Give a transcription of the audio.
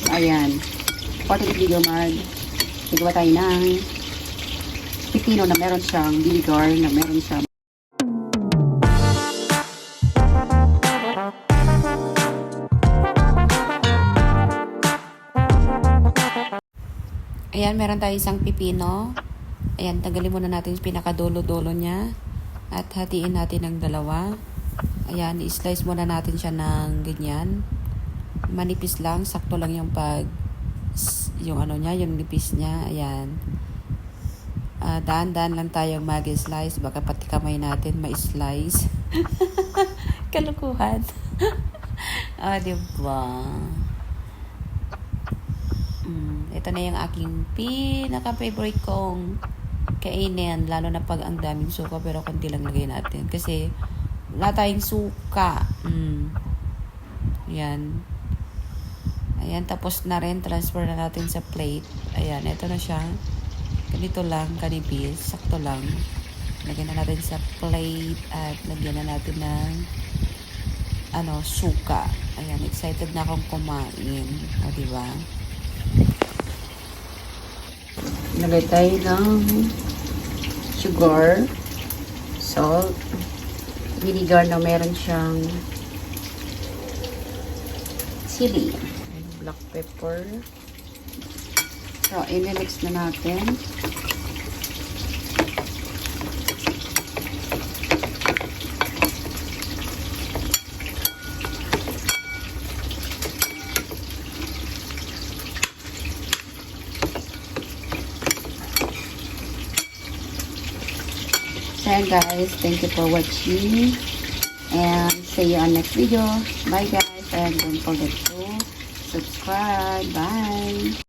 Ayan. For today's video, gagawa tayo ng pipino na meron siyang vinegar, na meron siyang ayan, meron tayo isang pipino. Ayan, tanggalin muna natin yung pinakadulo-dulo niya. At hatiin natin ng dalawa. Ayan, i-slice muna natin siya ng ganyan. Manipis lang, sakto lang yung yung nipis niya. Ayan. Daan-daan lang tayong mag-slice. Baka pati kamay natin ma-slice. Kalukuhan. Diba? Ito na yung aking pinaka-favorite kong kainin, lalo na pag ang daming suka, pero konti lang lagay natin kasi wala tayong suka. Ayan. Ayan, tapos na rin, transfer na natin sa plate. Ayan, ito na siya. Ganito lang, kanipis, sakto lang. Lagyan na natin sa plate at lagyan na natin ng suka. Ayan, excited na akong kumain. O, diba? Lagay tayo ng sugar, salt, vinegar na meron siyang chili, black pepper. So, i-mix na natin. So guys, thank you for watching and see you on next video. Bye guys, and don't forget to subscribe. Bye.